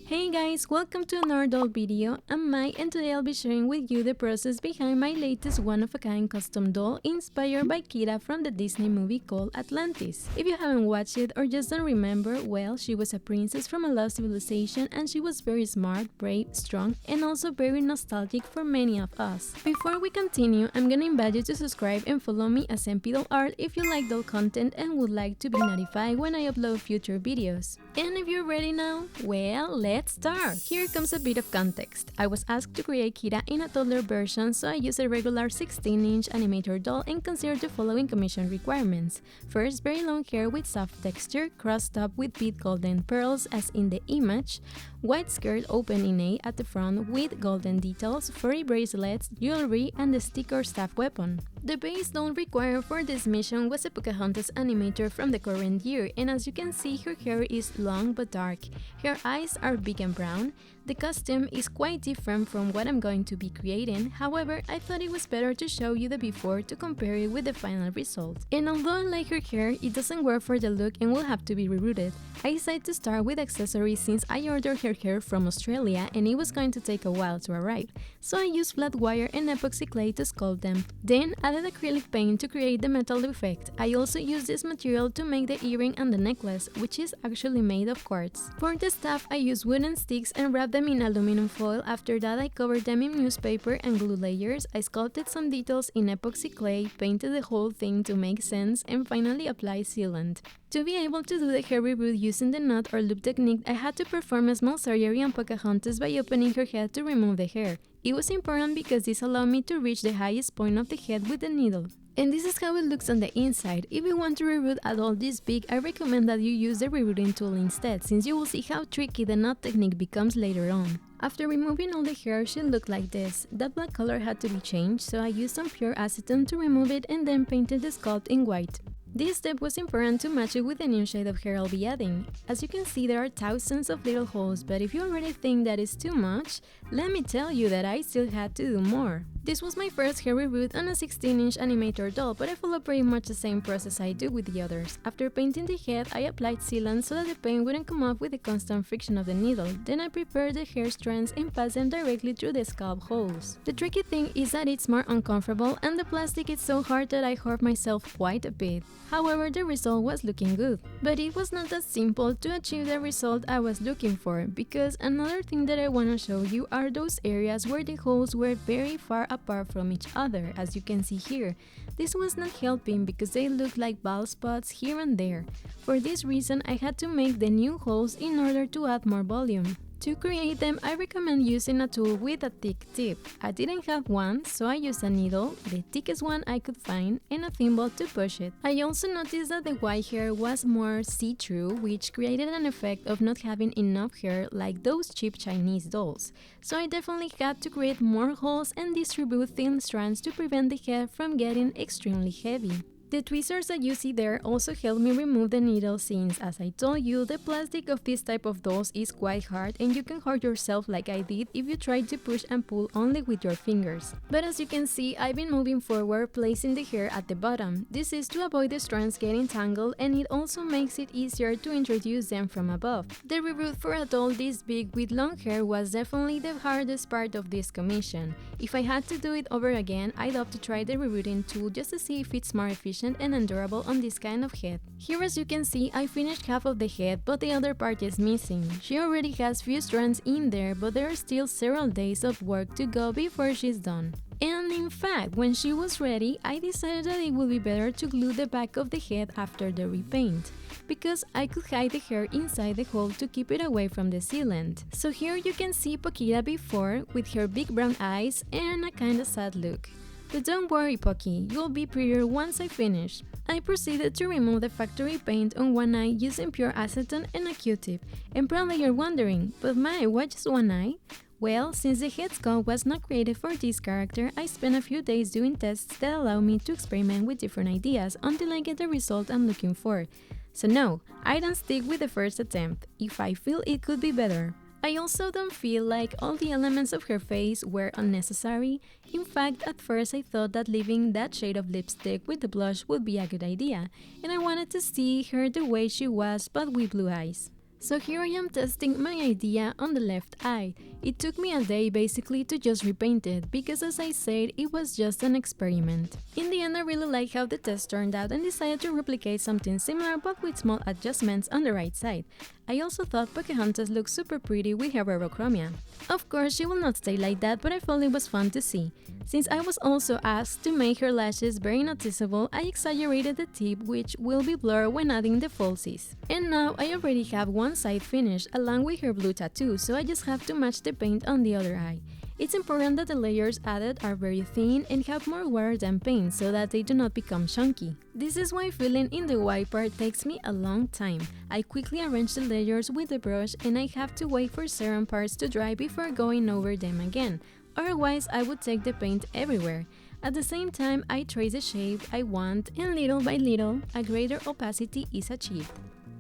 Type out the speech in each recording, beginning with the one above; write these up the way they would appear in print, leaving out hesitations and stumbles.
Hey guys, welcome to another doll video. I'm Mai and today I'll be sharing with you the process behind my latest one-of-a-kind custom doll inspired by Kira from the Disney movie called Atlantis. If you haven't watched it or just don't remember, well, she was a princess from a lost civilization and she was very smart, brave, strong, and also very nostalgic for many of us. Before we continue, I'm gonna invite you to subscribe and follow me as MP Doll Art if you like doll content and would like to be notified when I upload future videos. And if you're ready now, well, let's start! Here comes a bit of context. I was asked to create Kira in a toddler version, so I used a regular 16-inch animator doll and considered the following commission requirements. First, very long hair with soft texture, crossed up with bead golden pearls as in the image, white skirt open in A at the front with golden details, furry bracelets, jewelry, and the stick or staff weapon. The base doll required for this mission was a Pocahontas animator from the current year, and as you can see, her hair is long but dark. Her eyes are big and brown. The costume is quite different from what I'm going to be creating, however, I thought it was better to show you the before to compare it with the final result. And although I like her hair, it doesn't work for the look and will have to be rerouted. I decided to start with accessories since I ordered her hair from Australia and it was going to take a while to arrive, so I used flat wire and epoxy clay to sculpt them. Then added acrylic paint to create the metal effect. I also used this material to make the earring and the necklace, which is actually made of quartz. For the staff, I used wooden sticks and wrapped them in aluminum foil. After that, I covered them in newspaper and glue layers. I sculpted some details in epoxy clay, painted the whole thing to make sense, and finally applied sealant. To be able to do the hair reboot using the knot or loop technique, I had to perform a small surgery on Pocahontas by opening her head to remove the hair. It was important because this allowed me to reach the highest point of the head with the needle. And this is how it looks on the inside. If you want to reroot a doll this big, I recommend that you use the rerouting tool instead, since you will see how tricky the knot technique becomes later on. After removing all the hair, she looked like this. That black color had to be changed, so I used some pure acetone to remove it and then painted the sculpt in white. This step was important to match it with the new shade of hair I'll be adding. As you can see, there are thousands of little holes, but if you already think that is too much, let me tell you that I still had to do more. This was my first hair reboot on a 16-inch animator doll, but I followed pretty much the same process I do with the others. After painting the head, I applied sealant so that the paint wouldn't come off with the constant friction of the needle. Then I prepared the hair strands and passed them directly through the scalp holes. The tricky thing is that it's more uncomfortable and the plastic is so hard that I hurt myself quite a bit. However, the result was looking good. But it was not that simple to achieve the result I was looking for, because another thing that I want to show you are those areas where the holes were very far apart from each other, as you can see here. This was not helping because they looked like bald spots here and there. For this reason, I had to make the new holes in order to add more volume. To create them, I recommend using a tool with a thick tip. I didn't have one, so I used a needle, the thickest one I could find, and a thimble to push it. I also noticed that the white hair was more see-through, which created an effect of not having enough hair like those cheap Chinese dolls. So I definitely had to create more holes and distribute thin strands to prevent the hair from getting extremely heavy. The tweezers that you see there also help me remove the needle since, as I told you, the plastic of this type of dolls is quite hard and you can hurt yourself like I did if you try to push and pull only with your fingers. But as you can see, I've been moving forward, placing the hair at the bottom. This is to avoid the strands getting tangled, and it also makes it easier to introduce them from above. The reboot for a doll this big with long hair was definitely the hardest part of this commission. If I had to do it over again, I'd opt to try the rerouting tool just to see if it's more efficient and endurable on this kind of head. Here, as you can see, I finished half of the head, but the other part is missing. She already has few strands in there, but there are still several days of work to go before she's done. And in fact, when she was ready, I decided that it would be better to glue the back of the head after the repaint, because I could hide the hair inside the hole to keep it away from the sealant. So here you can see Pokita before, with her big brown eyes and a kinda sad look. But don't worry, Poki, you'll be prettier once I finish. I proceeded to remove the factory paint on one eye using pure acetone and a Q-tip. And probably you're wondering, but Mai, why just one eye? Well, since the head sculpt was not created for this character, I spent a few days doing tests that allow me to experiment with different ideas until I get the result I'm looking for. So no, I don't stick with the first attempt, if I feel it could be better. I also don't feel like all the elements of her face were unnecessary. In fact, at first I thought that leaving that shade of lipstick with the blush would be a good idea, and I wanted to see her the way she was but with blue eyes. So here I am testing my idea on the left eye. It took me a day basically to just repaint it, because as I said, it was just an experiment. In the end, I really like how the test turned out and decided to replicate something similar but with small adjustments on the right side. I also thought Pocahontas looked super pretty with her verochromia. Of course, she will not stay like that, but I felt it was fun to see. Since I was also asked to make her lashes very noticeable, I exaggerated the tip, which will be blurred when adding the falsies. And now I already have one side finished along with her blue tattoo, so I just have to match the paint on the other eye. It's important that the layers added are very thin and have more water than paint so that they do not become chunky. This is why filling in the white part takes me a long time. I quickly arrange the layers with the brush and I have to wait for certain parts to dry before going over them again, otherwise I would take the paint everywhere. At the same time, I trace the shape I want, and little by little, a greater opacity is achieved.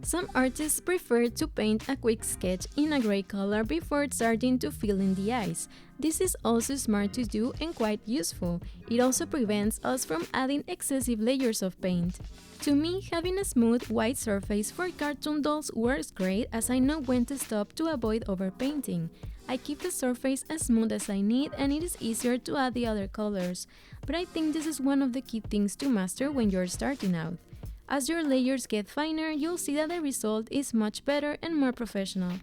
Some artists prefer to paint a quick sketch in a gray color before starting to fill in the eyes. This is also smart to do and quite useful. It also prevents us from adding excessive layers of paint. To me, having a smooth, white surface for cartoon dolls works great, as I know when to stop to avoid overpainting. I keep the surface as smooth as I need, and it is easier to add the other colors. But I think this is one of the key things to master when you're starting out. As your layers get finer, you'll see that the result is much better and more professional.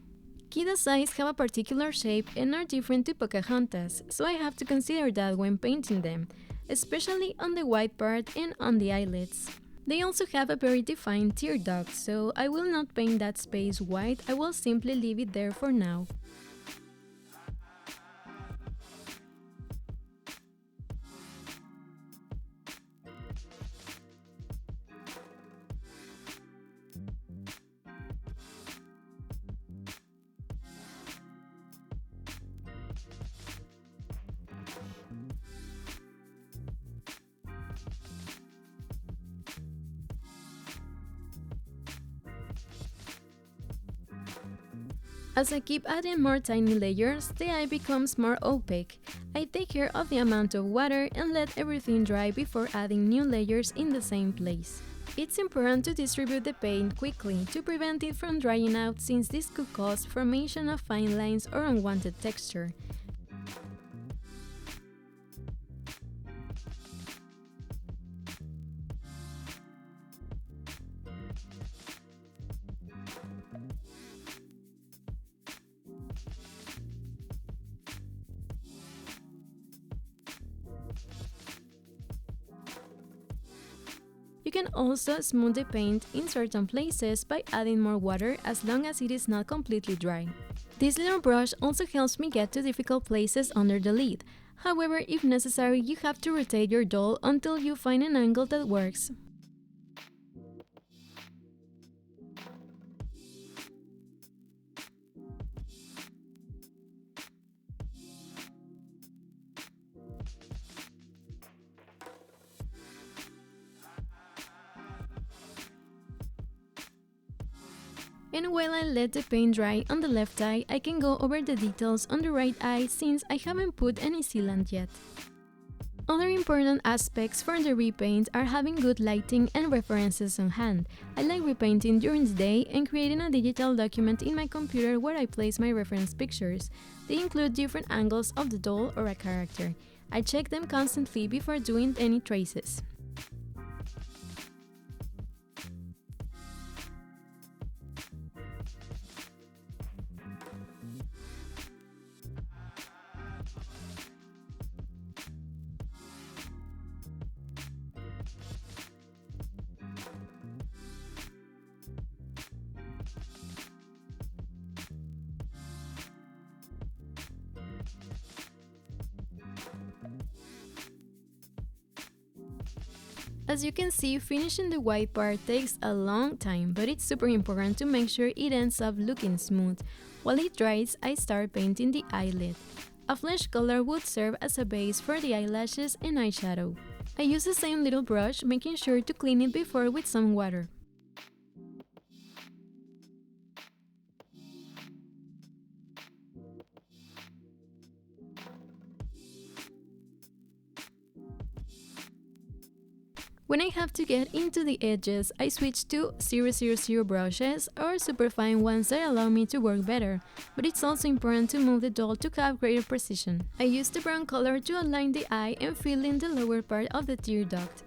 Kida's eyes have a particular shape and are different to Pocahontas, so I have to consider that when painting them, especially on the white part and on the eyelids. They also have a very defined tear duct, so I will not paint that space white, I will simply leave it there for now. As I keep adding more tiny layers, the eye becomes more opaque. I take care of the amount of water and let everything dry before adding new layers in the same place. It's important to distribute the paint quickly to prevent it from drying out, since this could cause formation of fine lines or unwanted texture. You can also smooth the paint in certain places by adding more water, as long as it is not completely dry. This little brush also helps me get to difficult places under the lid. However, if necessary, you have to rotate your doll until you find an angle that works. And while I let the paint dry on the left eye, I can go over the details on the right eye, since I haven't put any sealant yet. Other important aspects for the repaint are having good lighting and references on hand. I like repainting during the day and creating a digital document in my computer where I place my reference pictures. They include different angles of the doll or a character. I check them constantly before doing any traces. As you can see, finishing the white part takes a long time, but it's super important to make sure it ends up looking smooth. While it dries, I start painting the eyelid. A flesh color would serve as a base for the eyelashes and eyeshadow. I use the same little brush, making sure to clean it before with some water. When I have to get into the edges, I switch to 000 brushes or superfine ones that allow me to work better, but it's also important to move the doll to have greater precision. I use the brown color to outline the eye and fill in the lower part of the tear duct.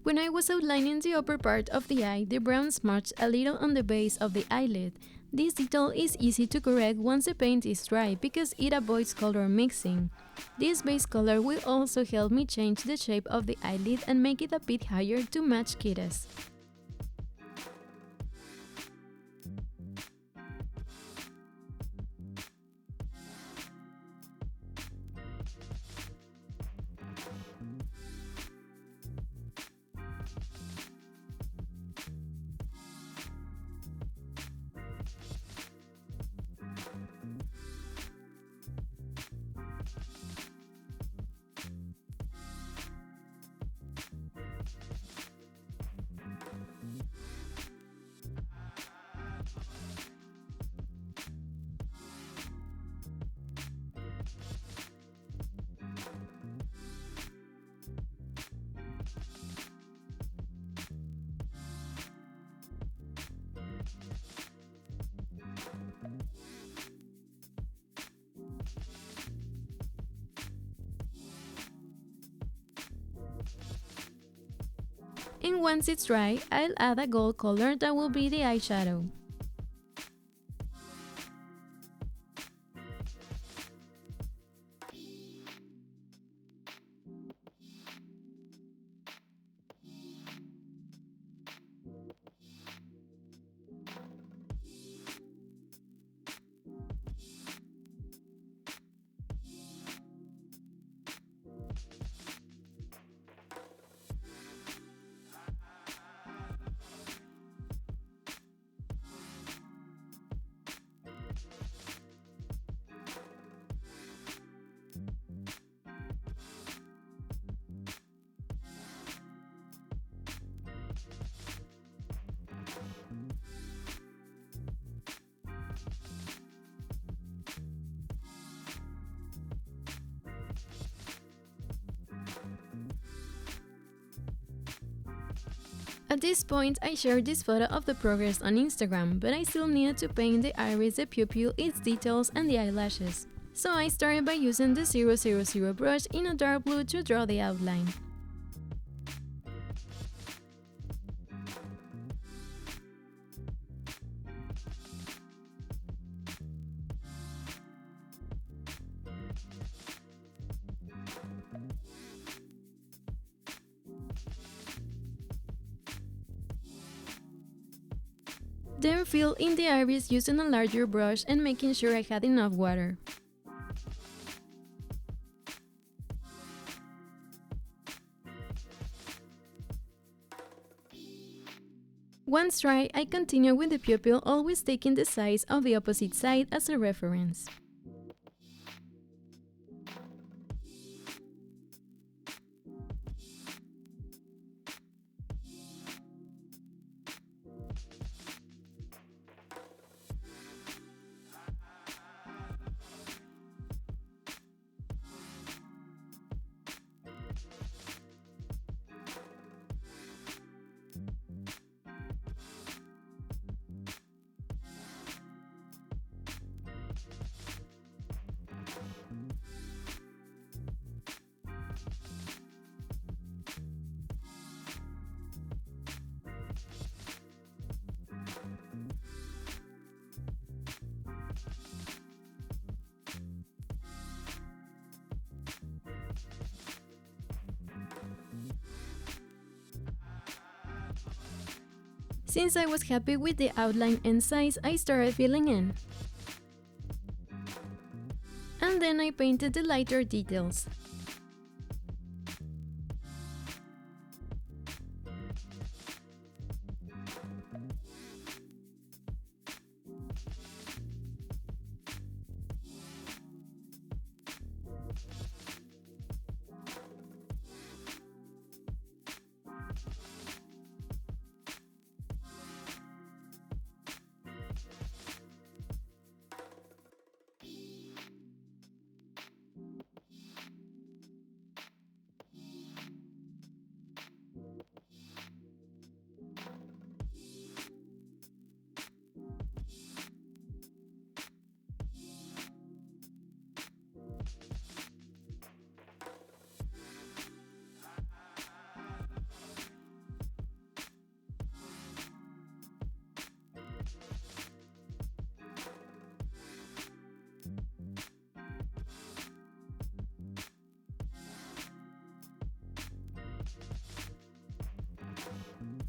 When I was outlining the upper part of the eye, the brown smudged a little on the base of the eyelid. This detail is easy to correct once the paint is dry because it avoids color mixing. This base color will also help me change the shape of the eyelid and make it a bit higher to match Kira's. And once it's dry, I'll add a gold color that will be the eyeshadow. At this point, I shared this photo of the progress on Instagram, but I still needed to paint the iris, the pupil, its details, and the eyelashes. So I started by using the 000 brush in a dark blue to draw the outline. Then fill in the iris using a larger brush and making sure I had enough water. Once dry, I continue with the pupil, always taking the size of the opposite side as a reference. Since I was happy with the outline and size, I started filling in. And then I painted the lighter details.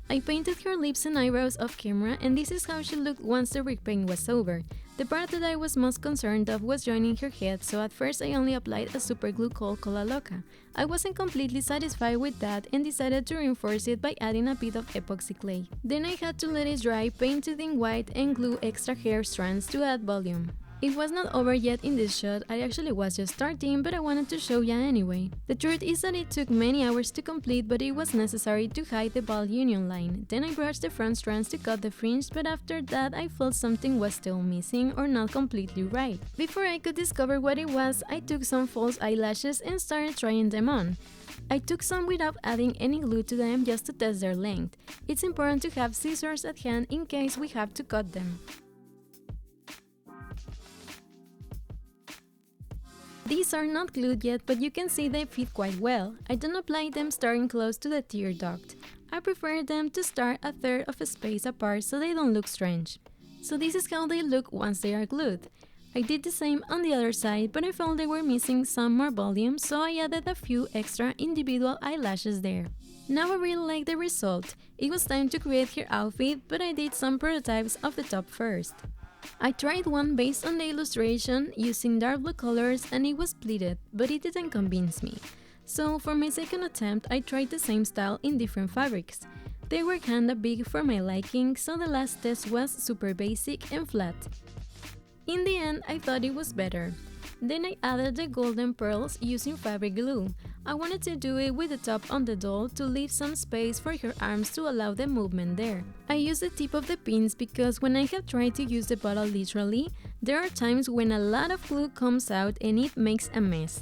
I painted her lips and eyebrows off camera, and this is how she looked once the repaint was over. The part that I was most concerned of was joining her head, so at first I only applied a super glue called Cola Loca. I wasn't completely satisfied with that and decided to reinforce it by adding a bit of epoxy clay. Then I had to let it dry, paint it in white, and glue extra hair strands to add volume. It was not over yet in this shot, I actually was just starting, but I wanted to show ya anyway. The truth is that it took many hours to complete, but it was necessary to hide the ball union line. Then I brushed the front strands to cut the fringe, but after that I felt something was still missing or not completely right. Before I could discover what it was, I took some false eyelashes and started trying them on. I took some without adding any glue to them just to test their length. It's important to have scissors at hand in case we have to cut them. These are not glued yet, but you can see they fit quite well. I don't apply them starting close to the tear duct. I prefer them to start a third of a space apart so they don't look strange. So this is how they look once they are glued. I did the same on the other side, but I felt they were missing some more volume, so I added a few extra individual eyelashes there. Now I really like the result. It was time to create her outfit, but I did some prototypes of the top first. I tried one based on the illustration using dark blue colors and it was pleated, but it didn't convince me. So for my second attempt, I tried the same style in different fabrics. They were kinda big for my liking, so the last test was super basic and flat. In the end, I thought it was better. Then I added the golden pearls using fabric glue. I wanted to do it with the top on the doll to leave some space for her arms to allow the movement there. I used the tip of the pins because when I have tried to use the bottle literally, there are times when a lot of glue comes out and it makes a mess.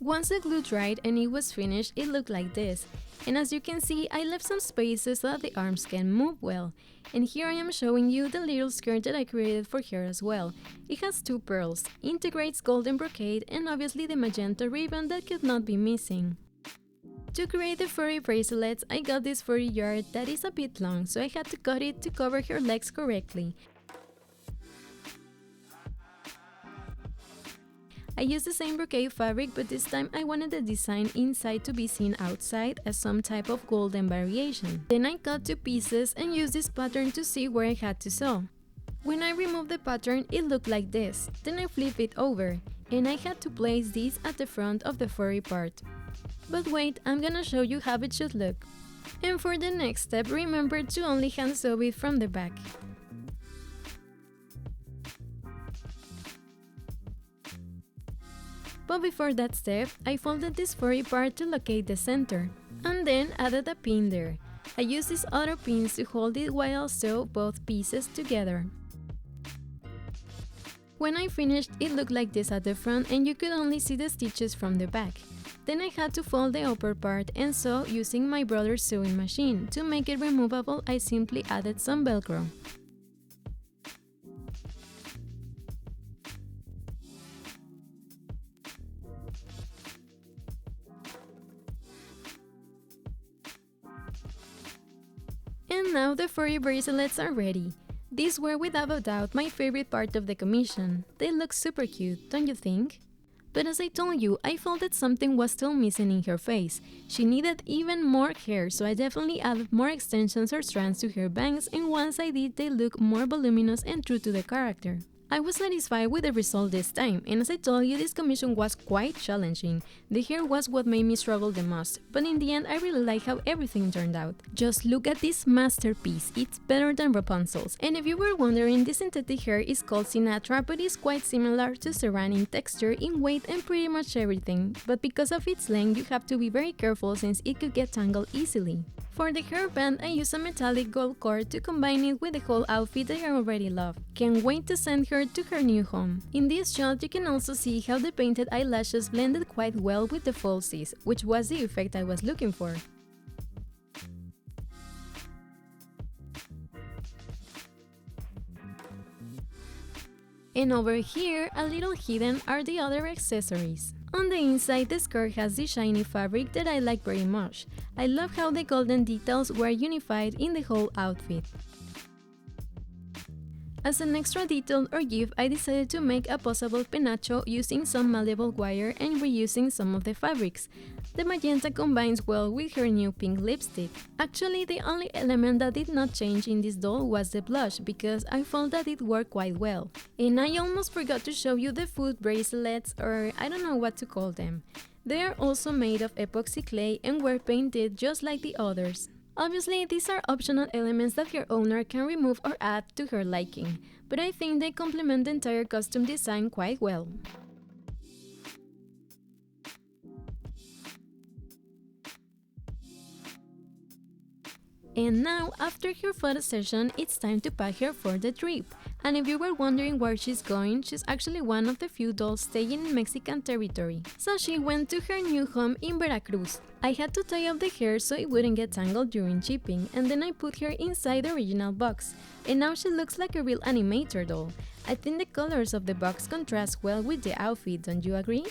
Once the glue dried and it was finished, it looked like this. And as you can see, I left some spaces so that the arms can move well. And here I am showing you the little skirt that I created for her as well. It has two pearls, integrates golden brocade, and obviously the magenta ribbon that could not be missing. To create the furry bracelets, I got this furry yard that is a bit long, so I had to cut it to cover her legs correctly. I used the same brocade fabric, but this time I wanted the design inside to be seen outside as some type of golden variation. Then I cut two pieces and used this pattern to see where I had to sew. When I removed the pattern, it looked like this. Then I flipped it over, and I had to place this at the front of the furry part. But wait, I'm gonna show you how it should look. And for the next step, remember to only hand sew it from the back. But before that step, I folded this furry part to locate the center, and then added a pin there. I used these other pins to hold it while I sew both pieces together. When I finished, it looked like this at the front and you could only see the stitches from the back. Then I had to fold the upper part, and so, using my brother's sewing machine, to make it removable, I simply added some Velcro. And now the furry bracelets are ready. These were without a doubt my favorite part of the commission. They look super cute, don't you think? But as I told you, I felt that something was still missing in her face. She needed even more hair, so I definitely added more extensions or strands to her bangs, and once I did, they look more voluminous and true to the character. I was satisfied with the result this time, and as I told you, this commission was quite challenging. The hair was what made me struggle the most, but in the end I really like how everything turned out. Just look at this masterpiece, it's better than Rapunzel's. And if you were wondering, this synthetic hair is called Sinatra, but is quite similar to Saran in texture, in weight, and pretty much everything. But because of its length, you have to be very careful since it could get tangled easily. For the hairband, I used a metallic gold cord to combine it with the whole outfit that I already love. Can't wait to send her to her new home. In this shot, you can also see how the painted eyelashes blended quite well with the falsies, which was the effect I was looking for. And over here, a little hidden, are the other accessories. On the inside, the skirt has the shiny fabric that I like very much. I love how the golden details were unified in the whole outfit. As an extra detail or gift, I decided to make a posable penacho using some malleable wire and reusing some of the fabrics. The magenta combines well with her new pink lipstick. Actually, the only element that did not change in this doll was the blush, because I felt that it worked quite well. And I almost forgot to show you the foot bracelets, or I don't know what to call them. They are also made of epoxy clay and were painted just like the others. Obviously, these are optional elements that her owner can remove or add to her liking, but I think they complement the entire costume design quite well. And now, after her photo session, it's time to pack her for the trip. And if you were wondering where she's going, she's actually one of the few dolls staying in Mexican territory. So she went to her new home in Veracruz. I had to tie up the hair so it wouldn't get tangled during shipping, and then I put her inside the original box. And now she looks like a real animator doll. I think the colors of the box contrast well with the outfit, don't you agree?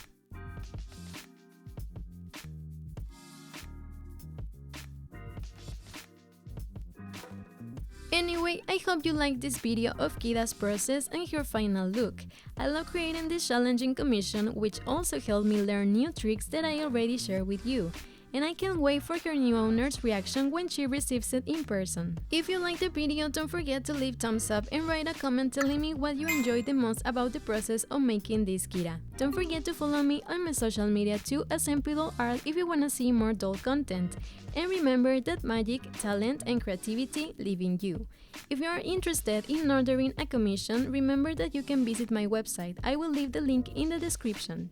Anyway, I hope you liked this video of Kida's process and her final look. I love creating this challenging commission, which also helped me learn new tricks that I already shared with you. And I can't wait for her new owner's reaction when she receives it in person. If you liked the video, don't forget to leave thumbs up and write a comment telling me what you enjoyed the most about the process of making this Kida. Don't forget to follow me on my social media too as MPDollArt if you wanna see more doll content. And remember that magic, talent, and creativity live in you. If you are interested in ordering a commission, remember that you can visit my website. I will leave the link in the description.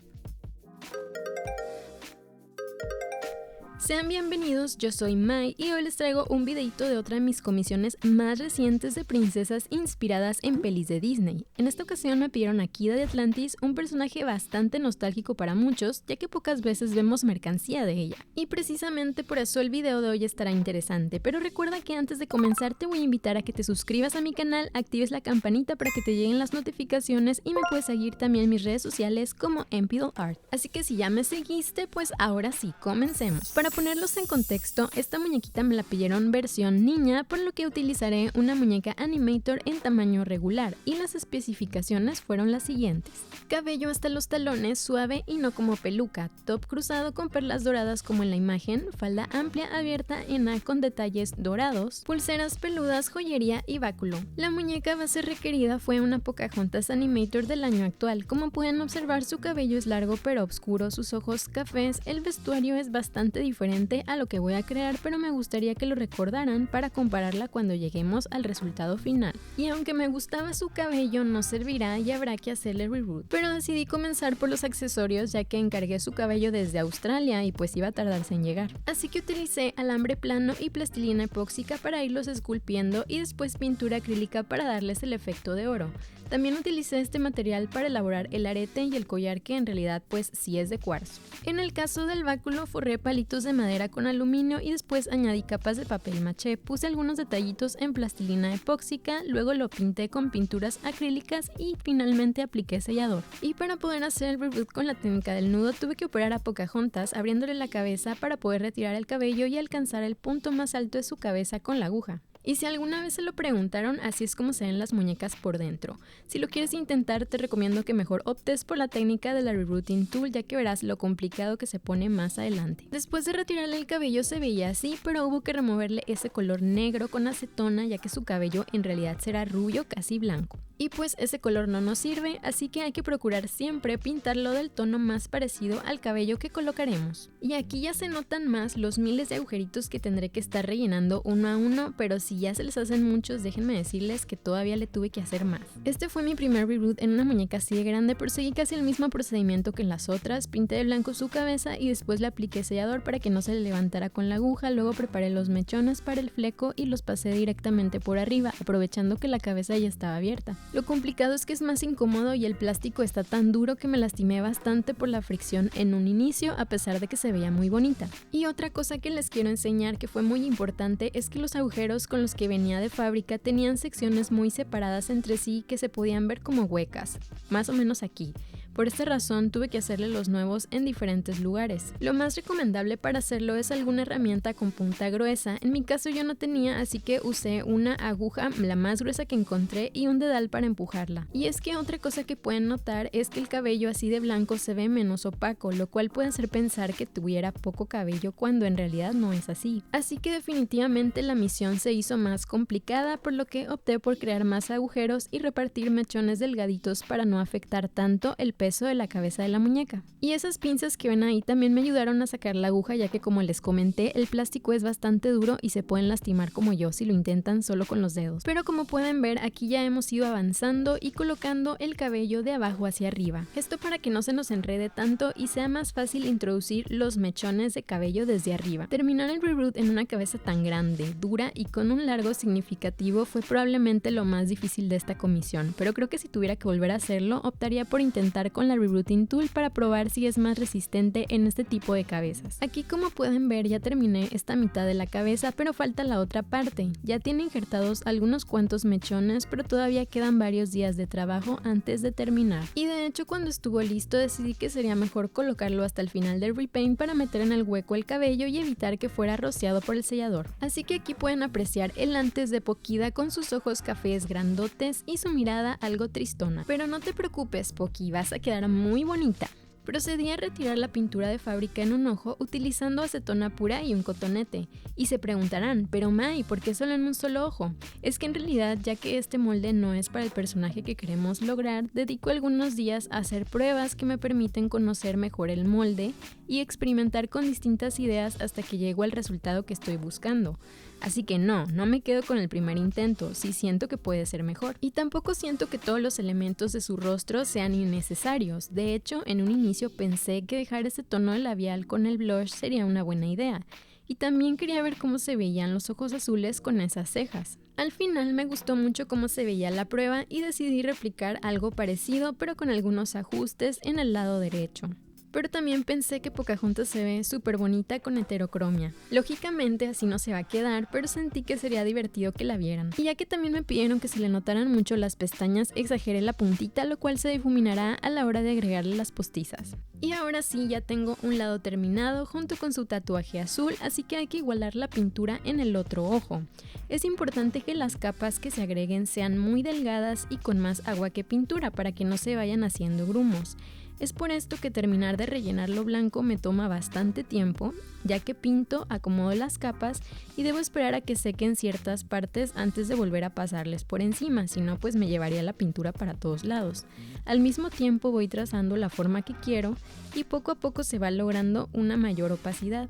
Sean bienvenidos, yo soy Mai y hoy les traigo un videito de otra de mis comisiones más recientes de princesas inspiradas en pelis de Disney. En esta ocasión me pidieron a Kida de Atlantis, un personaje bastante nostálgico para muchos, ya que pocas veces vemos mercancía de ella. Y precisamente por eso el video de hoy estará interesante, pero recuerda que antes de comenzar te voy a invitar a que te suscribas a mi canal, actives la campanita para que te lleguen las notificaciones y me puedes seguir también en mis redes sociales como MPDollArt. Así que si ya me seguiste, pues ahora sí, comencemos. Para ponerlos en contexto, esta muñequita me la pidieron versión niña, por lo que utilizaré una muñeca Animator en tamaño regular y las especificaciones fueron las siguientes. Cabello hasta los talones, suave y no como peluca, top cruzado con perlas doradas como en la imagen, falda amplia abierta en A con detalles dorados, pulseras peludas, joyería y báculo. La muñeca base requerida fue una Pocahontas Animator del año actual. Como pueden observar, su cabello es largo pero oscuro, sus ojos cafés, el vestuario es bastante diferente diferente a lo que voy a crear, pero me gustaría que lo recordaran para compararla cuando lleguemos al resultado final. Y aunque me gustaba su cabello, no servirá y habrá que hacerle reboot. Pero decidí comenzar por los accesorios, ya que encargué su cabello desde Australia y pues iba a tardarse en llegar. Así que utilicé alambre plano y plastilina epóxica para irlos esculpiendo y después pintura acrílica para darles el efecto de oro. También utilicé este material para elaborar el arete y el collar, que en realidad pues sí es de cuarzo. En el caso del báculo forré palitos de madera con aluminio y después añadí capas de papel maché, puse algunos detallitos en plastilina epóxica, luego lo pinté con pinturas acrílicas y finalmente apliqué sellador. Y para poder hacer el reboot con la técnica del nudo tuve que operar a Pocahontas abriéndole la cabeza para poder retirar el cabello y alcanzar el punto más alto de su cabeza con la aguja. Y si alguna vez se lo preguntaron, así es como se ven las muñecas por dentro. Si lo quieres intentar, te recomiendo que mejor optes por la técnica de la Rebooting Tool, ya que verás lo complicado que se pone más adelante. Después de retirarle el cabello se veía así, pero hubo que removerle ese color negro con acetona, ya que su cabello en realidad será rubio casi blanco. Y pues ese color no nos sirve, así que hay que procurar siempre pintarlo del tono más parecido al cabello que colocaremos. Y aquí ya se notan más los miles de agujeritos que tendré que estar rellenando uno a uno, pero si ya se les hacen muchos, déjenme decirles que todavía le tuve que hacer más. Este fue mi primer reboot en una muñeca así de grande, pero seguí casi el mismo procedimiento que en las otras. Pinté de blanco su cabeza y después le apliqué sellador para que no se le levantara con la aguja, luego preparé los mechones para el fleco y los pasé directamente por arriba, aprovechando que la cabeza ya estaba abierta. Lo complicado es que es más incómodo y el plástico está tan duro que me lastimé bastante por la fricción en un inicio, a pesar de que se veía muy bonita. Y otra cosa que les quiero enseñar que fue muy importante es que los agujeros con los que venía de fábrica tenían secciones muy separadas entre sí que se podían ver como huecas, más o menos aquí. Por esta razón tuve que hacerle los nuevos en diferentes lugares. Lo más recomendable para hacerlo es alguna herramienta con punta gruesa. En mi caso yo no tenía, así que usé una aguja, la más gruesa que encontré, y un dedal para empujarla. Y es que otra cosa que pueden notar es que el cabello así de blanco se ve menos opaco, lo cual puede hacer pensar que tuviera poco cabello cuando en realidad no es así. Así que definitivamente la misión se hizo más complicada, por lo que opté por crear más agujeros y repartir mechones delgaditos para no afectar tanto el peso de la cabeza de la muñeca. Y esas pinzas que ven ahí también me ayudaron a sacar la aguja, ya que como les comenté, el plástico es bastante duro y se pueden lastimar como yo si lo intentan solo con los dedos. Pero como pueden ver, aquí ya hemos ido avanzando y colocando el cabello de abajo hacia arriba. Esto para que no se nos enrede tanto y sea más fácil introducir los mechones de cabello desde arriba. Terminar el reboot en una cabeza tan grande, dura y con un largo significativo fue probablemente lo más difícil de esta comisión, pero creo que si tuviera que volver a hacerlo, optaría por intentar con la Rebooting Tool para probar si es más resistente en este tipo de cabezas. Aquí, como pueden ver, ya terminé esta mitad de la cabeza, pero falta la otra parte. Ya tiene injertados algunos cuantos mechones, pero todavía quedan varios días de trabajo antes de terminar. Y de hecho, cuando estuvo listo decidí que sería mejor colocarlo hasta el final del repaint para meter en el hueco el cabello y evitar que fuera rociado por el sellador. Así que aquí pueden apreciar el antes de Poquita con sus ojos cafés grandotes y su mirada algo tristona. Pero no te preocupes, Poqui, vas a quedar muy bonita. Procedí a retirar la pintura de fábrica en un ojo utilizando acetona pura y un cotonete. Y se preguntarán, pero Mai, ¿por qué solo en un solo ojo? Es que en realidad, ya que este molde no es para el personaje que queremos lograr, dedico algunos días a hacer pruebas que me permiten conocer mejor el molde y experimentar con distintas ideas hasta que llego al resultado que estoy buscando. Así que no me quedo con el primer intento, sí siento que puede ser mejor. Y tampoco siento que todos los elementos de su rostro sean innecesarios. De hecho, en un inicio pensé que dejar ese tono de labial con el blush sería una buena idea. Y también quería ver cómo se veían los ojos azules con esas cejas. Al final me gustó mucho cómo se veía la prueba y decidí replicar algo parecido, pero con algunos ajustes en el lado derecho. Pero también pensé que Pocahontas se ve súper bonita con heterocromia. Lógicamente así no se va a quedar, pero sentí que sería divertido que la vieran. Y ya que también me pidieron que se le notaran mucho las pestañas, exageré la puntita, lo cual se difuminará a la hora de agregarle las postizas. Y ahora sí, ya tengo un lado terminado junto con su tatuaje azul, así que hay que igualar la pintura en el otro ojo. Es importante que las capas que se agreguen sean muy delgadas y con más agua que pintura para que no se vayan haciendo grumos. Es por esto que terminar de rellenar lo blanco me toma bastante tiempo, ya que pinto, acomodo las capas y debo esperar a que sequen ciertas partes antes de volver a pasarles por encima, si no pues me llevaría la pintura para todos lados. Al mismo tiempo voy trazando la forma que quiero y poco a poco se va logrando una mayor opacidad.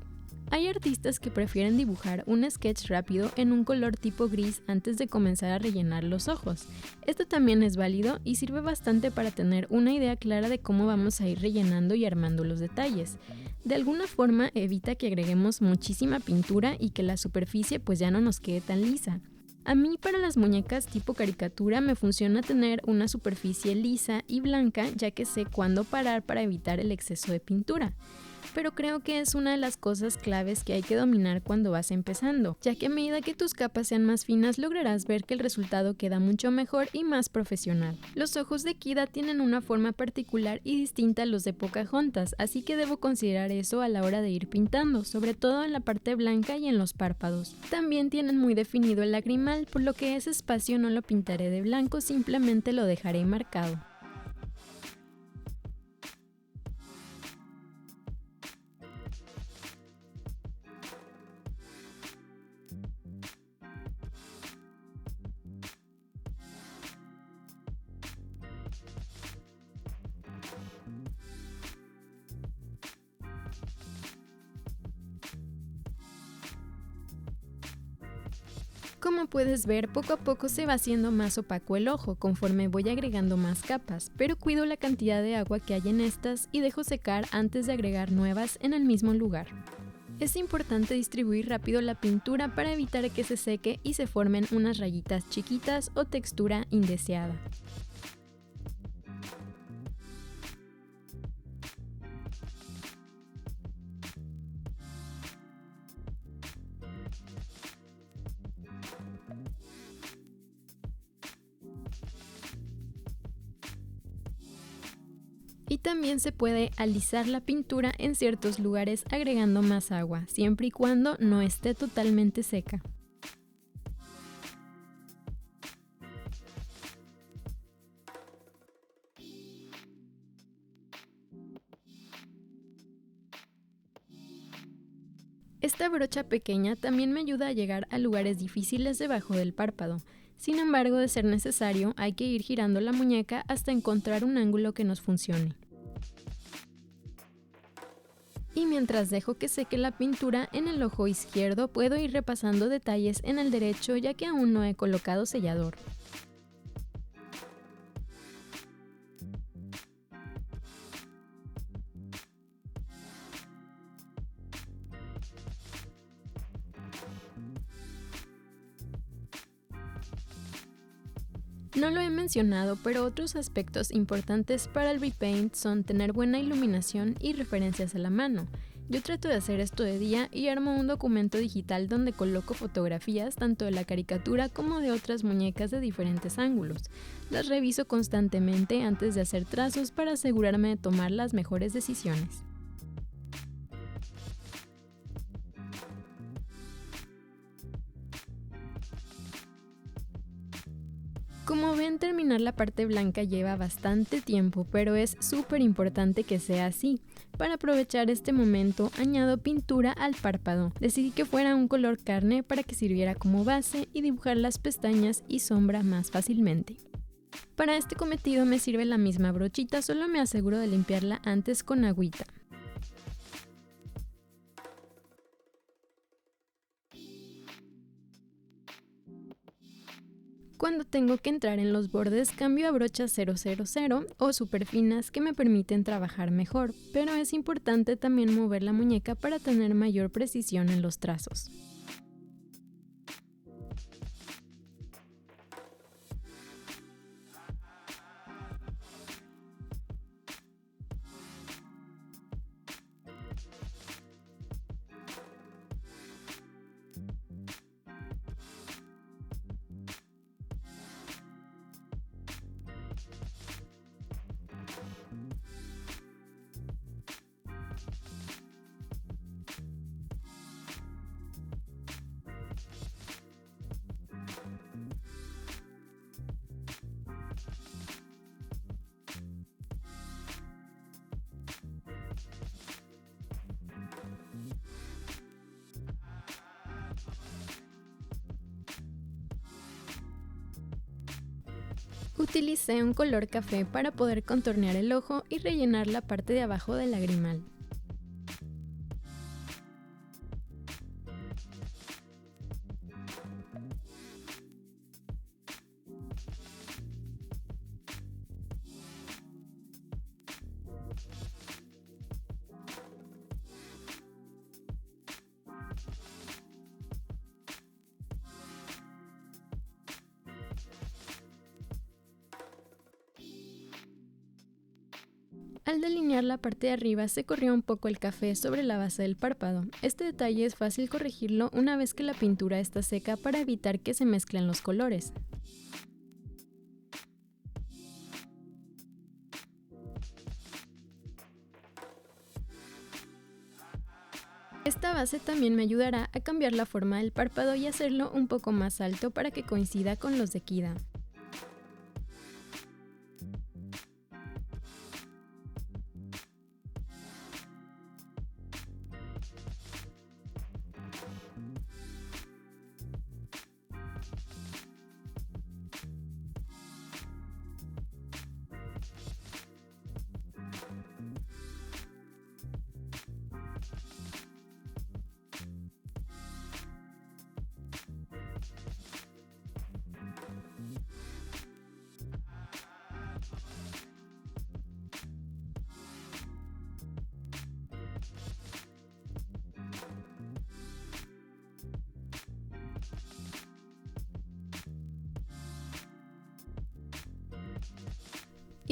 Hay artistas que prefieren dibujar un sketch rápido en un color tipo gris antes de comenzar a rellenar los ojos. Esto también es válido y sirve bastante para tener una idea clara de cómo vamos a ir rellenando y armando los detalles. De alguna forma evita que agreguemos muchísima pintura y que la superficie pues ya no nos quede tan lisa. A mí para las muñecas tipo caricatura me funciona tener una superficie lisa y blanca, ya que sé cuándo parar para evitar el exceso de pintura. Pero creo que es una de las cosas claves que hay que dominar cuando vas empezando, ya que a medida que tus capas sean más finas lograrás ver que el resultado queda mucho mejor y más profesional. Los ojos de Kida tienen una forma particular y distinta a los de Pocahontas, así que debo considerar eso a la hora de ir pintando, sobre todo en la parte blanca y en los párpados. También tienen muy definido el lagrimal, por lo que ese espacio no lo pintaré de blanco, simplemente lo dejaré marcado. Como puedes ver, poco a poco se va haciendo más opaco el ojo conforme voy agregando más capas, pero cuido la cantidad de agua que hay en estas y dejo secar antes de agregar nuevas en el mismo lugar. Es importante distribuir rápido la pintura para evitar que se seque y se formen unas rayitas chiquitas o textura indeseada. Y también se puede alisar la pintura en ciertos lugares agregando más agua, siempre y cuando no esté totalmente seca. Esta brocha pequeña también me ayuda a llegar a lugares difíciles debajo del párpado. Sin embargo, de ser necesario, hay que ir girando la muñeca hasta encontrar un ángulo que nos funcione. Y mientras dejo que seque la pintura en el ojo izquierdo, puedo ir repasando detalles en el derecho ya que aún no he colocado sellador. No lo he mencionado, pero otros aspectos importantes para el repaint son tener buena iluminación y referencias a la mano. Yo trato de hacer esto de día y armo un documento digital donde coloco fotografías tanto de la caricatura como de otras muñecas de diferentes ángulos. Las reviso constantemente antes de hacer trazos para asegurarme de tomar las mejores decisiones. Como ven, terminar la parte blanca lleva bastante tiempo, pero es súper importante que sea así. Para aprovechar este momento, añado pintura al párpado. Decidí que fuera un color carne para que sirviera como base y dibujar las pestañas y sombra más fácilmente. Para este cometido me sirve la misma brochita, solo me aseguro de limpiarla antes con agüita. Cuando tengo que entrar en los bordes cambio a brochas 000 o super finas que me permiten trabajar mejor, pero es importante también mover la muñeca para tener mayor precisión en los trazos. Utilicé un color café para poder contornear el ojo y rellenar la parte de abajo del lagrimal. Al delinear la parte de arriba se corrió un poco el café sobre la base del párpado. Este detalle es fácil corregirlo una vez que la pintura está seca para evitar que se mezclen los colores. Esta base también me ayudará a cambiar la forma del párpado y hacerlo un poco más alto para que coincida con los de Kida.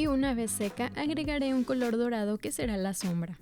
Y una vez seca, agregaré un color dorado que será la sombra.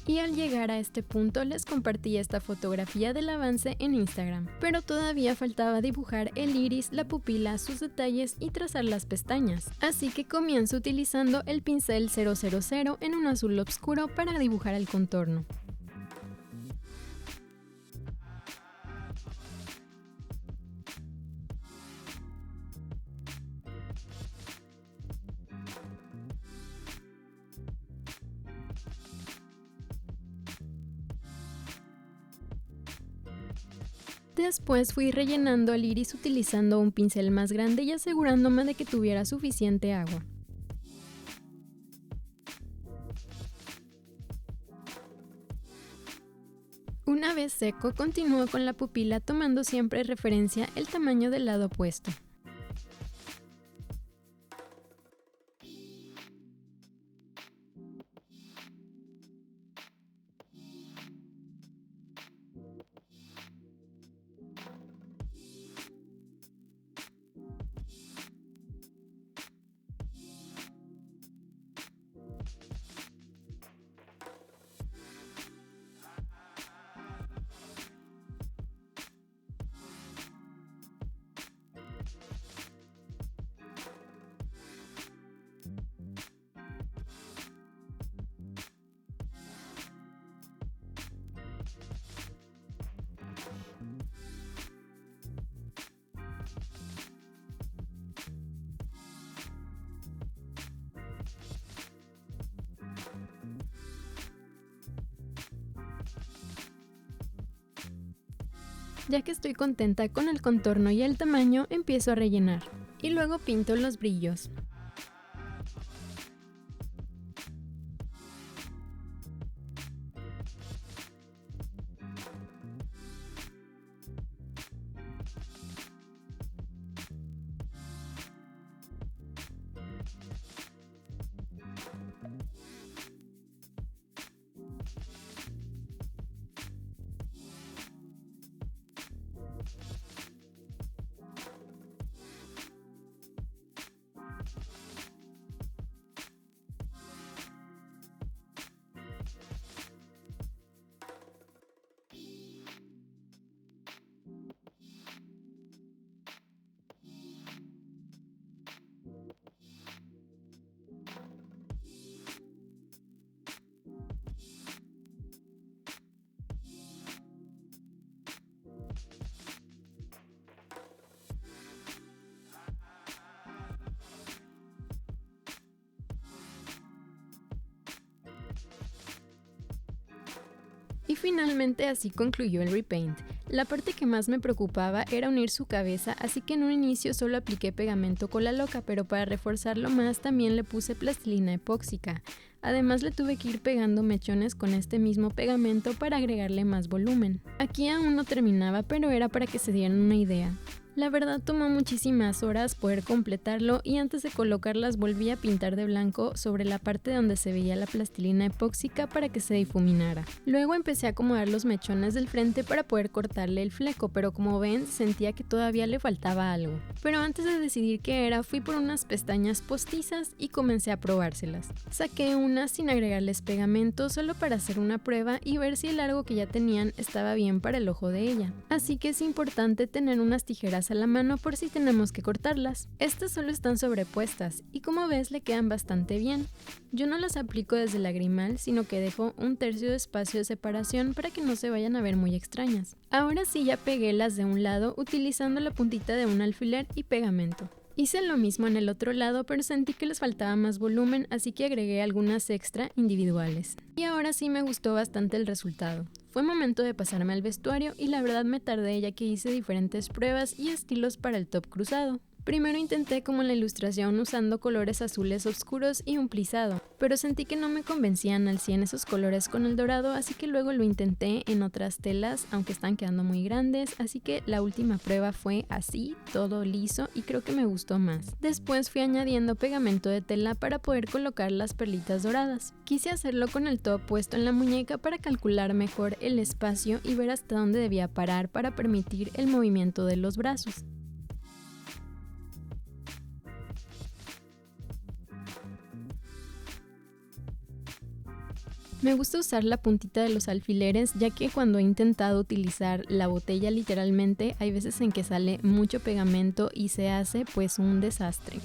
Y al llegar a este punto les compartí esta fotografía del avance en Instagram, pero todavía faltaba dibujar el iris, la pupila, sus detalles y trazar las pestañas, así que comienzo utilizando el pincel 000 en un azul oscuro para dibujar el contorno. Después fui rellenando el iris utilizando un pincel más grande y asegurándome de que tuviera suficiente agua. Una vez seco, continúo con la pupila tomando siempre referencia el tamaño del lado opuesto. Ya que estoy contenta con el contorno y el tamaño, empiezo a rellenar. Y luego pinto los brillos. Y finalmente así concluyó el repaint. La parte que más me preocupaba era unir su cabeza, así que en un inicio solo apliqué pegamento cola loca, pero para reforzarlo más también le puse plastilina epóxica. Además le tuve que ir pegando mechones con este mismo pegamento para agregarle más volumen. Aquí aún no terminaba, pero era para que se dieran una idea. La verdad tomó muchísimas horas poder completarlo y antes de colocarlas volví a pintar de blanco sobre la parte donde se veía la plastilina epóxica para que se difuminara. Luego empecé a acomodar los mechones del frente para poder cortarle el fleco, pero como ven sentía que todavía le faltaba algo. Pero antes de decidir qué era, fui por unas pestañas postizas y comencé a probárselas. Saqué unas sin agregarles pegamento solo para hacer una prueba y ver si el largo que ya tenían estaba bien para el ojo de ella. Así que es importante tener unas tijeras a la mano por si tenemos que cortarlas. Estas solo están sobrepuestas y como ves le quedan bastante bien. Yo no las aplico desde el lagrimal, sino que dejo un tercio de espacio de separación para que no se vayan a ver muy extrañas. Ahora sí ya pegué las de un lado utilizando la puntita de un alfiler y pegamento. Hice lo mismo en el otro lado, pero sentí que les faltaba más volumen, así que agregué algunas extra individuales. Y ahora sí me gustó bastante el resultado. Fue momento de pasarme al vestuario y la verdad me tardé ya que hice diferentes pruebas y estilos para el top cruzado. Primero intenté como en la ilustración usando colores azules oscuros y un plisado, pero sentí que no me convencían al 100 esos colores con el dorado, así que luego lo intenté en otras telas, aunque están quedando muy grandes, así que la última prueba fue así, todo liso y creo que me gustó más. Después fui añadiendo pegamento de tela para poder colocar las perlitas doradas. Quise hacerlo con el top puesto en la muñeca para calcular mejor el espacio y ver hasta dónde debía parar para permitir el movimiento de los brazos. Me gusta usar la puntita de los alfileres ya que cuando he intentado utilizar la botella literalmente hay veces en que sale mucho pegamento y se hace pues un desastre.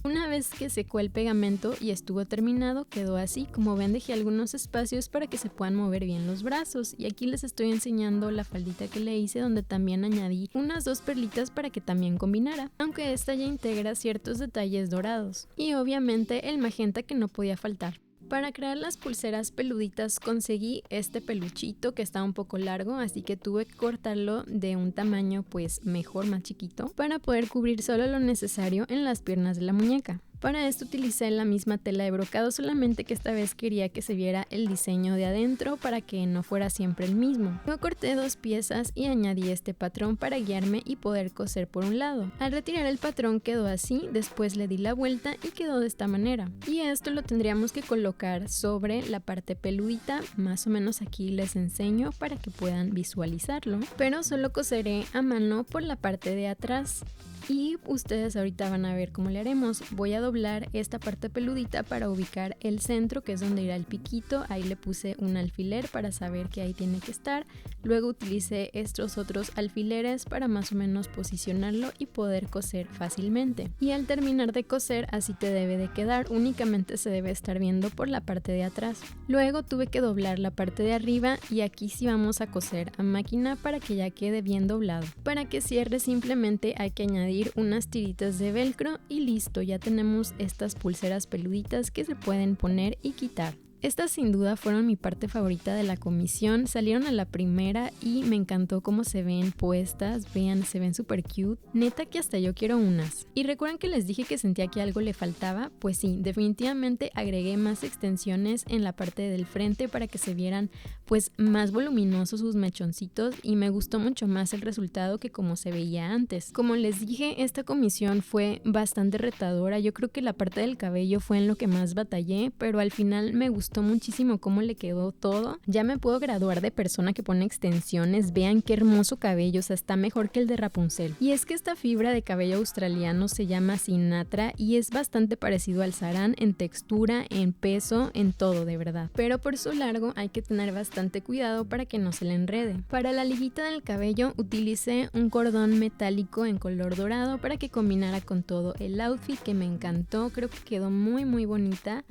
Una vez que secó el pegamento y estuvo terminado, quedó así. Como ven, dejé algunos espacios para que se puedan mover bien los brazos. Y aquí les estoy enseñando la faldita que le hice, donde también añadí unas 2 perlitas para que también combinara, aunque esta ya integra ciertos detalles dorados. Y obviamente el magenta que no podía faltar. Para crear las pulseras peluditas conseguí este peluchito que está un poco largo, así que tuve que cortarlo de un tamaño pues mejor, más chiquito, para poder cubrir solo lo necesario en las piernas de la muñeca. Para esto utilicé la misma tela de brocado, solamente que esta vez quería que se viera el diseño de adentro para que no fuera siempre el mismo. Yo corté 2 piezas y añadí este patrón para guiarme y poder coser por un lado. Al retirar el patrón quedó así, después le di la vuelta y quedó de esta manera. Y esto lo tendríamos que colocar sobre la parte peludita, más o menos aquí les enseño para que puedan visualizarlo. Pero solo coseré a mano por la parte de atrás. Y ustedes ahorita van a ver cómo le haremos. Voy a doblar esta parte peludita para ubicar el centro, que es donde irá el piquito. Ahí le puse un alfiler para saber que ahí tiene que estar. Luego utilicé estos otros alfileres para más o menos posicionarlo y poder coser fácilmente. Y al terminar de coser, así te debe de quedar. Únicamente se debe estar viendo por la parte de atrás. Luego tuve que doblar la parte de arriba y aquí sí vamos a coser a máquina para que ya quede bien doblado. Para que cierre simplemente hay que añadir unas tiritas de velcro y listo, ya tenemos estas pulseras peluditas que se pueden poner y quitar. Estas sin duda fueron mi parte favorita de la comisión, salieron a la primera y me encantó cómo se ven puestas, vean, se ven súper cute, neta que hasta yo quiero unas. Y recuerden que les dije que sentía que algo le faltaba, pues sí, definitivamente agregué más extensiones en la parte del frente para que se vieran pues más voluminosos sus mechoncitos y me gustó mucho más el resultado que como se veía antes. Como les dije, esta comisión fue bastante retadora, yo creo que la parte del cabello fue en lo que más batallé, pero al final me gustó muchísimo cómo le quedó todo. Ya me puedo graduar de persona que pone extensiones, vean qué hermoso cabello, o sea, está mejor que el de Rapunzel. Y es que esta fibra de cabello australiano se llama Sinatra y es bastante parecido al sarán en textura, en peso, en todo de verdad. Pero por su largo hay que tener bastante cuidado para que no se le enrede. Para la liguita del cabello utilicé un cordón metálico en color dorado para que combinara con todo el outfit, que me encantó, creo que quedó muy bonita.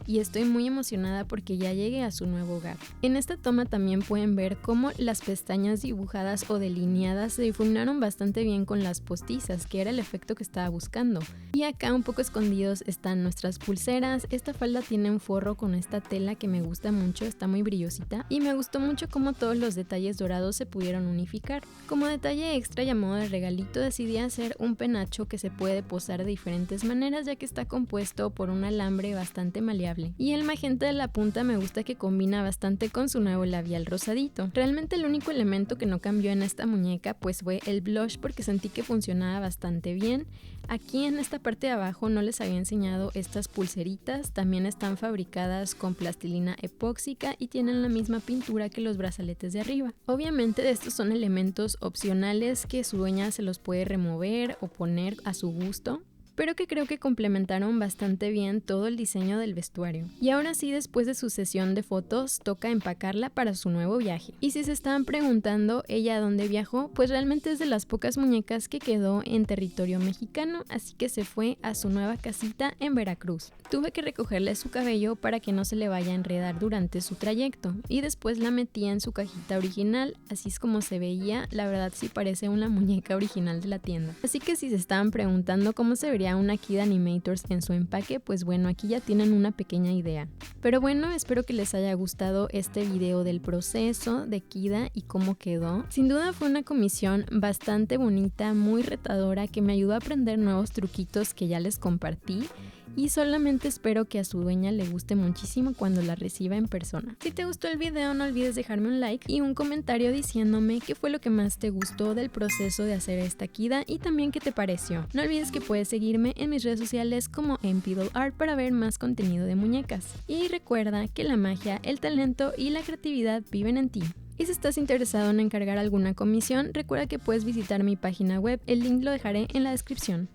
y estoy muy emocionada porque ya llegue a su nuevo hogar. En esta toma también pueden ver cómo las pestañas dibujadas o delineadas se difuminaron bastante bien con las postizas, que era el efecto que estaba buscando. Y acá un poco escondidos están nuestras pulseras. Esta falda tiene un forro con esta tela que me gusta mucho, está muy brillosita y me gustó mucho cómo todos los detalles dorados se pudieron unificar. Como detalle extra y a modo de regalito decidí hacer un penacho que se puede posar de diferentes maneras, ya que está compuesto por un alambre bastante maleable. Y el magenta de la punta me gusta que combina bastante con su nuevo labial rosadito. Realmente el único elemento que no cambió en esta muñeca pues fue el blush, porque sentí que funcionaba bastante bien. Aquí en esta parte de abajo no les había enseñado estas pulseritas, también están fabricadas con plastilina epóxica y tienen la misma pintura que los brazaletes de arriba. Obviamente estos son elementos opcionales que su dueña se los puede remover o poner a su gusto, pero que creo que complementaron bastante bien todo el diseño del vestuario. Y ahora sí, después de su sesión de fotos, toca empacarla para su nuevo viaje. Y si se estaban preguntando ella a dónde viajó, pues realmente es de las pocas muñecas que quedó en territorio mexicano, así que se fue a su nueva casita en Veracruz. Tuve que recogerle su cabello para que no se le vaya a enredar durante su trayecto, y después la metí en su cajita original, así es como se veía. La verdad sí parece una muñeca original de la tienda. Así que si se estaban preguntando cómo se vería una Kid Animators en su empaque, pues bueno, aquí ya tienen una pequeña idea. Pero bueno, espero que les haya gustado este video del proceso de Kida y cómo quedó. Sin duda fue una comisión bastante bonita, muy retadora, que me ayudó a aprender nuevos truquitos que ya les compartí. Y solamente espero que a su dueña le guste muchísimo cuando la reciba en persona. Si te gustó el video, no olvides dejarme un like y un comentario diciéndome qué fue lo que más te gustó del proceso de hacer esta Kida y también qué te pareció. No olvides que puedes seguirme en mis redes sociales como @empidolart para ver más contenido de muñecas. Y recuerda que la magia, el talento y la creatividad viven en ti. Y si estás interesado en encargar alguna comisión, recuerda que puedes visitar mi página web, el link lo dejaré en la descripción.